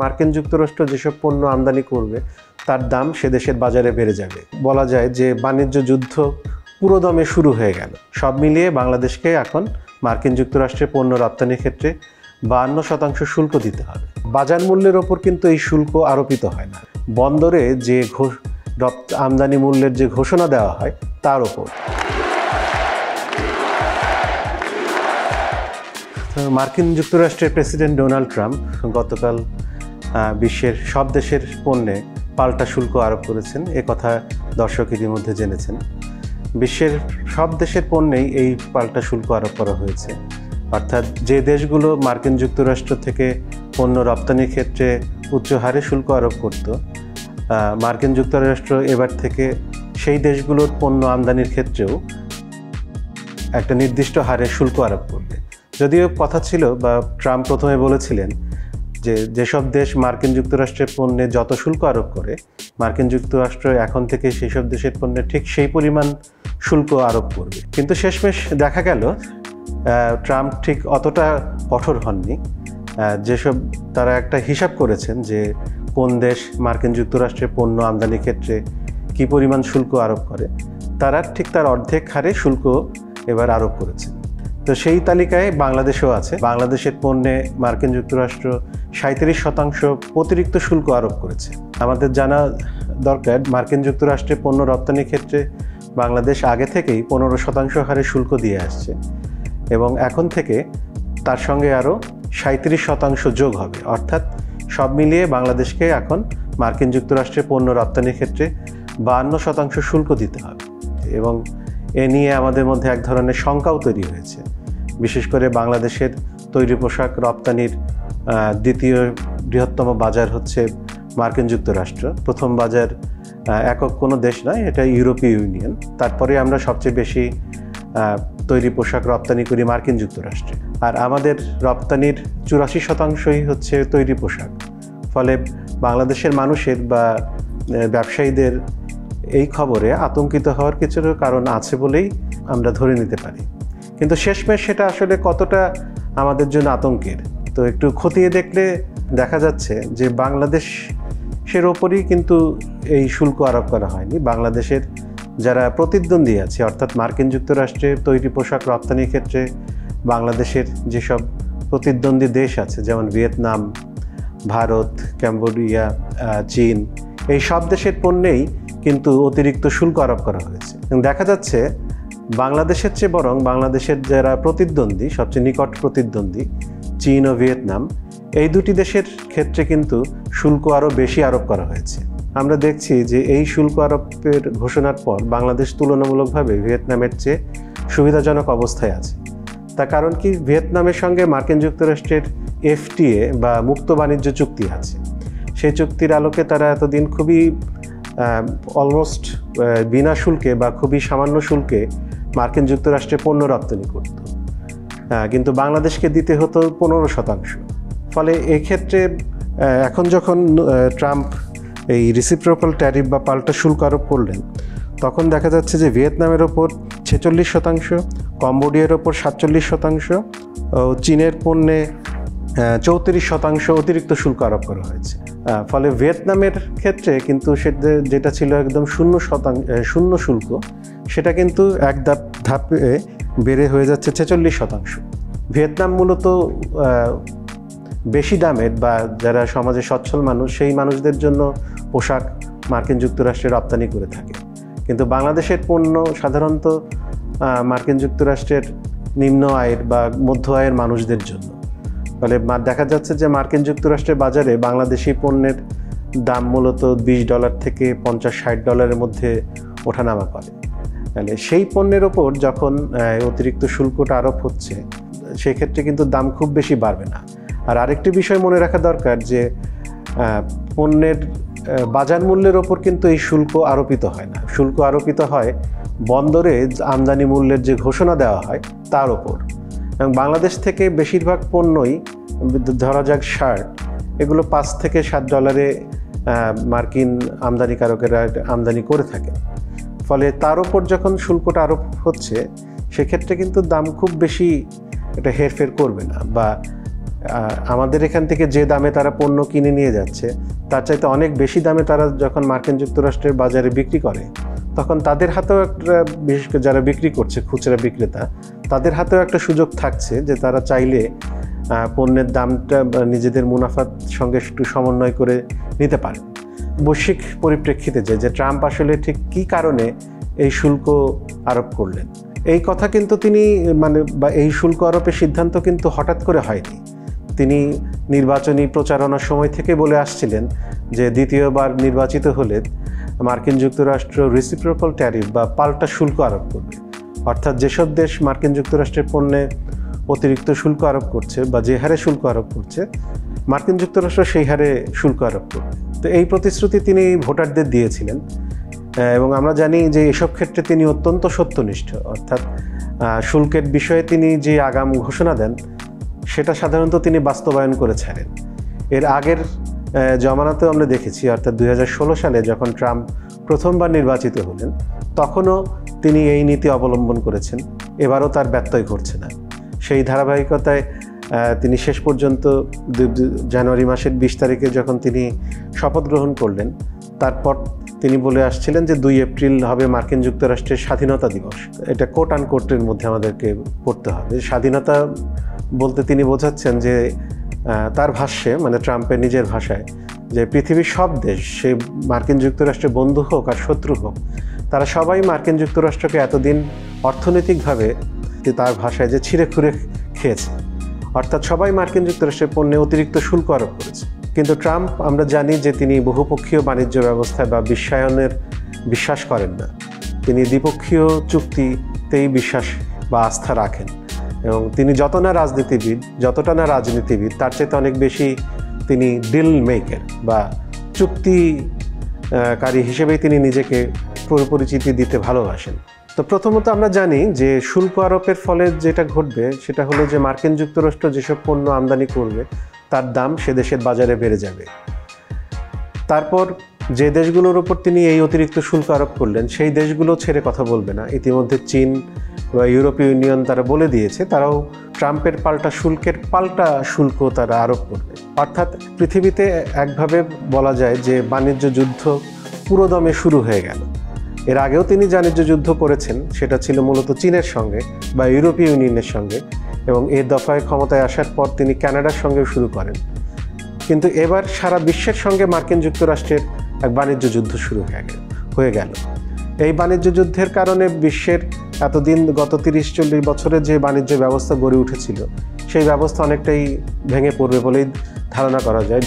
মার্কিন যুক্তরাষ্ট্র যেসব পণ্য আমদানি করবে তার দাম সে দেশের বাজারে বেড়ে যাবে। বলা যায় যে বাণিজ্য যুদ্ধ পুরোদমে শুরু হয়ে গেল। সব মিলিয়ে বাংলাদেশকে এখন মার্কিন যুক্তরাষ্ট্রে পণ্য রপ্তানির ক্ষেত্রে 52% শুল্ক দিতে হবে। বাজার মূল্যের ওপর কিন্তু এই শুল্ক আরোপিত হয় না, বন্দরে যে আমদানি মূল্যের যে ঘোষণা দেওয়া হয় তার ওপর। মার্কিন যুক্তরাষ্ট্রের প্রেসিডেন্ট ডোনাল্ড ট্রাম্প গতকাল বিশ্বের সব দেশের পণ্যে পাল্টা শুল্ক আরোপ করেছেন। কথা দর্শক ইতিমধ্যে জেনেছেন। বিশ্বের সব দেশের পণ্যেই এই পাল্টা শুল্ক আরোপ করা হয়েছে। অর্থাৎ যে দেশগুলো মার্কিন যুক্তরাষ্ট্র থেকে পণ্য রপ্তানির ক্ষেত্রে উচ্চ হারে শুল্ক আরোপ করত, মার্কিন যুক্তরাষ্ট্র এবার থেকে সেই দেশগুলোর পণ্য আমদানির ক্ষেত্রেও একটা নির্দিষ্ট হারে শুল্ক আরোপ করবে। যদিও কথা ছিল বা ট্রাম্প প্রথমে বলেছিলেন যে যেসব দেশ মার্কিন যুক্তরাষ্ট্রের পণ্যে যত শুল্ক আরোপ করে, মার্কিন যুক্তরাষ্ট্র এখন থেকে সেই সব দেশের পণ্যে ঠিক সেই পরিমাণ শুল্ক আরোপ করবে। কিন্তু শেষমেশ দেখা গেল ট্রাম্প ঠিক অতটা কঠোর হননি। যেসব তারা একটা হিসাব করেছেন যে কোন দেশ মার্কিন যুক্তরাষ্ট্রের পণ্য আমদানির ক্ষেত্রে কী পরিমাণ শুল্ক আরোপ করে, তারা ঠিক তার অর্ধেক হারে শুল্ক এবার আরোপ করেছেন। তো সেই তালিকায় বাংলাদেশও আছে। বাংলাদেশের পণ্যে মার্কিন যুক্তরাষ্ট্র 37% অতিরিক্ত শুল্ক আরোপ করেছে। আমাদের জানা দরকার, মার্কিন যুক্তরাষ্ট্রে পণ্য রপ্তানির ক্ষেত্রে বাংলাদেশ আগে থেকেই 15% হারে শুল্ক দিয়ে আসছে এবং এখন থেকে তার সঙ্গে আরও 37% যোগ হবে। অর্থাৎ সব মিলিয়ে বাংলাদেশকে এখন মার্কিন যুক্তরাষ্ট্রে পণ্য রপ্তানির ক্ষেত্রে 52% শুল্ক দিতে হবে এবং এ নিয়ে আমাদের মধ্যে এক ধরনের শঙ্কাও তৈরি হয়েছে। বিশেষ করে বাংলাদেশের তৈরি পোশাক রপ্তানির দ্বিতীয় বৃহত্তম বাজার হচ্ছে মার্কিন যুক্তরাষ্ট্র। প্রথম বাজার একক কোনো দেশ নয়, এটা ইউরোপীয় ইউনিয়ন। তারপরে আমরা সবচেয়ে বেশি তৈরি পোশাক রপ্তানি করি মার্কিন যুক্তরাষ্ট্রে। আর আমাদের রপ্তানির 84%ই হচ্ছে তৈরি পোশাক। ফলে বাংলাদেশের মানুষের বা ব্যবসায়ীদের এই খবরে আতঙ্কিত হওয়ার কিছু কারণ আছে বলেই আমরা ধরে নিতে পারি। কিন্তু শেষমেশ সেটা আসলে কতটা আমাদের জন্য আতঙ্কের, তো একটু খতিয়ে দেখলে দেখা যাচ্ছে যে বাংলাদেশের ওপরই কিন্তু এই শুল্ক আরোপ করা হয়নি। বাংলাদেশের যারা প্রতিদ্বন্দ্বী আছে, অর্থাৎ মার্কিন যুক্তরাষ্ট্রের তৈরি পোশাক রপ্তানির ক্ষেত্রে বাংলাদেশের যেসব প্রতিদ্বন্দ্বী দেশ আছে, যেমন ভিয়েতনাম, ভারত, কম্বোডিয়া, চীন, এই সব দেশের পণ্যেই কিন্তু অতিরিক্ত শুল্ক আরোপ করা হয়েছে। দেখা যাচ্ছে বাংলাদেশের চেয়ে বরং বাংলাদেশের যারা প্রতিদ্বন্দ্বী, সবচেয়ে নিকট প্রতিদ্বন্দ্বী চীন ও ভিয়েতনাম, এই দুটি দেশের ক্ষেত্রে কিন্তু শুল্ক আরও বেশি আরোপ করা হয়েছে। আমরা দেখছি যে এই শুল্ক আরোপের ঘোষণার পর বাংলাদেশ তুলনামূলকভাবে ভিয়েতনামের চেয়ে সুবিধাজনক অবস্থায় আছে। তার কারণ কি, ভিয়েতনামের সঙ্গে মার্কিন যুক্তরাষ্ট্রের FTA বা মুক্ত বাণিজ্য চুক্তি আছে। সেই চুক্তির আলোকে তারা এতদিন খুবই অলমোস্ট বিনা শুল্কে বা খুবই সামান্য শুল্কে মার্কিন যুক্তরাষ্ট্রে পণ্য রপ্তানি করত, কিন্তু বাংলাদেশকে দিতে হতো 15%। ফলে এক্ষেত্রে এখন যখন ট্রাম্প এই রিসিপ্রোকাল ট্যারিফ বা পাল্টা শুল্ক আরোপ করলেন, তখন দেখা যাচ্ছে যে ভিয়েতনামের ওপর 46%, কম্বোডিয়ার ওপর 47%, চীনের পণ্যে 34% অতিরিক্ত শুল্ক আরোপ করা হয়েছে। ফলে ভিয়েতনামের ক্ষেত্রে কিন্তু যেটা ছিল একদম 0% শুল্ক, সেটা কিন্তু এক ধাপে বেড়ে হয়ে যাচ্ছে 46%। ভিয়েতনাম মূলত বেশি দামের বা যারা সমাজে সচ্ছল মানুষ, সেই মানুষদের জন্য পোশাক মার্কিন যুক্তরাষ্ট্রে রপ্তানি করে থাকে। কিন্তু বাংলাদেশের পণ্য সাধারণত মার্কিন যুক্তরাষ্ট্রের নিম্ন আয়ের বা মধ্য আয়ের মানুষদের জন্য। ফলে দেখা যাচ্ছে যে মার্কিন যুক্তরাষ্ট্রের বাজারে বাংলাদেশি পণ্যের দাম মূলত $20 থেকে $50-60 মধ্যে ওঠানামা করে। তাহলে সেই পণ্যের ওপর যখন অতিরিক্ত শুল্কটা আরোপ হচ্ছে, সেক্ষেত্রে কিন্তু দাম খুব বেশি বাড়বে না। আর আরেকটি বিষয় মনে রাখা দরকার যে পণ্যের বাজার মূল্যের ওপর কিন্তু এই শুল্ক আরোপিত হয় না। শুল্ক আরোপিত হয় বন্দরে আমদানি মূল্যের যে ঘোষণা দেওয়া হয় তার ওপর। এবং বাংলাদেশ থেকে বেশিরভাগ পণ্যই, ধরা যাক শার্ট, এগুলো $5 থেকে $7 মার্কিন আমদানিকারকেরা আমদানি করে থাকে। ফলে তার ওপর যখন শুল্কটা আরোপ হচ্ছে, সেক্ষেত্রে কিন্তু দাম খুব বেশি এটা হেরফের করবে না বা আমাদের এখান থেকে যে দামে তারা পণ্য কিনে নিয়ে যাচ্ছে তার চাইতে অনেক বেশি দামে তারা যখন মার্কিন যুক্তরাষ্ট্রের বাজারে বিক্রি করে, তখন তাদের হাতেও একটা, বিশেষ করে যারা বিক্রি করছে খুচরা বিক্রেতা, তাদের হাতেও একটা সুযোগ থাকছে যে তারা চাইলে পণ্যের দামটা নিজেদের মুনাফার সঙ্গে একটু সমন্বয় করে নিতে পারে। বৈশ্বিক পরিপ্রেক্ষিতে যে ট্রাম্প আসলে ঠিক কী কারণে এই শুল্ক আরোপ করলেন, এই কথা কিন্তু তিনি বা এই শুল্ক আরোপের সিদ্ধান্ত কিন্তু হঠাৎ করে হয়নি। তিনি নির্বাচনী প্রচারণার সময় থেকে বলে আসছিলেন যে দ্বিতীয়বার নির্বাচিত হলে মার্কিন যুক্তরাষ্ট্র রেসিপ্রোকাল ট্যারিফ বা পাল্টা শুল্ক আরোপ করবে। অর্থাৎ যেসব দেশ মার্কিন যুক্তরাষ্ট্রের পণ্যে অতিরিক্ত শুল্ক আরোপ করছে বা যে হারে শুল্ক আরোপ করছে, মার্কিন যুক্তরাষ্ট্র সেই হারে শুল্ক আরোপ করবে। তো এই প্রতিশ্রুতি তিনি ভোটারদের দিয়েছিলেন এবং আমরা জানি যে এসব ক্ষেত্রে তিনি অত্যন্ত সত্যনিষ্ঠ। অর্থাৎ শুল্কের বিষয়ে তিনি যে আগাম ঘোষণা দেন সেটা সাধারণত তিনি বাস্তবায়ন করে ছাড়েন। এর আগের জমানাতেও আমরা দেখেছি, অর্থাৎ 2016 সালে যখন ট্রাম্প প্রথমবার নির্বাচিত হলেন তখনও তিনি এই নীতি অবলম্বন করেছেন। এবারও তার ব্যত্যয় ঘটছে না। সেই ধারাবাহিকতায় তিনি শেষ পর্যন্ত জানুয়ারি মাসের 20 তারিখে যখন তিনি শপথ গ্রহণ করলেন, তারপর তিনি বলে আসছিলেন যে 2 এপ্রিল হবে মার্কিন যুক্তরাষ্ট্রের স্বাধীনতা দিবস। এটা কোট আন কোটের মধ্যে আমাদেরকে পড়তে হবে। স্বাধীনতা বলতে তিনি বোঝাচ্ছেন যে তার ভাষ্যে, ট্রাম্পের নিজের ভাষায়, যে পৃথিবীর সব দেশ, সে মার্কিন যুক্তরাষ্ট্রের বন্ধু হোক আর শত্রু হোক, তারা সবাই মার্কিন যুক্তরাষ্ট্রকে এতদিন অর্থনৈতিকভাবে তার ভাষায় যে ছিঁড়ে খুঁড়ে খেয়েছে। অর্থাৎ সবাই মার্কিন যুক্তরাষ্ট্রের পণ্যে অতিরিক্ত শুল্ক আরোপ করেছে। কিন্তু ট্রাম্প, আমরা জানি যে তিনি বহুপক্ষীয় বাণিজ্য ব্যবস্থায় বা বিশ্বায়নের বিশ্বাস করেন না। তিনি দ্বিপক্ষীয় চুক্তিতেই বিশ্বাস বা আস্থা রাখেন এবং তিনি যতটা না রাজনীতিবিদ তার চাইতে অনেক বেশি তিনি ডিল মেকার বা চুক্তিকারী হিসেবেই তিনি নিজেকে পরিচিতি দিতে ভালোবাসেন। তো প্রথমত আমরা জানি যে শুল্ক আরোপের ফলে যেটা ঘটবে সেটা হলো যে মার্কিন যুক্তরাষ্ট্র যেসব পণ্য আমদানি করবে তার দাম সে দেশের বাজারে বেড়ে যাবে। তারপর যে দেশগুলোর উপর তিনি এই অতিরিক্ত শুল্ক আরোপ করলেন সেই দেশগুলো ছেড়ে কথা বলবে না। ইতিমধ্যে চীন বা ইউরোপীয় ইউনিয়ন তারা বলে দিয়েছে তারাও ট্রাম্পের পাল্টা শুল্ক তারা আরোপ করবে। অর্থাৎ পৃথিবীতে একভাবে বলা যায় যে বাণিজ্য যুদ্ধ পুরোদমে শুরু হয়ে গেল। এর আগেও তিনি বাণিজ্য যুদ্ধ করেছেন, সেটা ছিল মূলত চীনের সঙ্গে বা ইউরোপীয় ইউনিয়নের সঙ্গে, এবং এই দফায় ক্ষমতায় আসার পর তিনি কানাডার সঙ্গেও শুরু করেন। কিন্তু এবার সারা বিশ্বের সঙ্গে মার্কিন যুক্তরাষ্ট্রের এক বাণিজ্য যুদ্ধ শুরু হয়ে গেল। এই বাণিজ্য যুদ্ধের কারণে বিশ্বের এতদিন গত 30-40 বছরে যে বাণিজ্য ব্যবস্থা গড়ে উঠেছিল সেই ব্যবস্থা অনেকটাই ভেঙে পড়বে বলেই ধারণা করা যায়।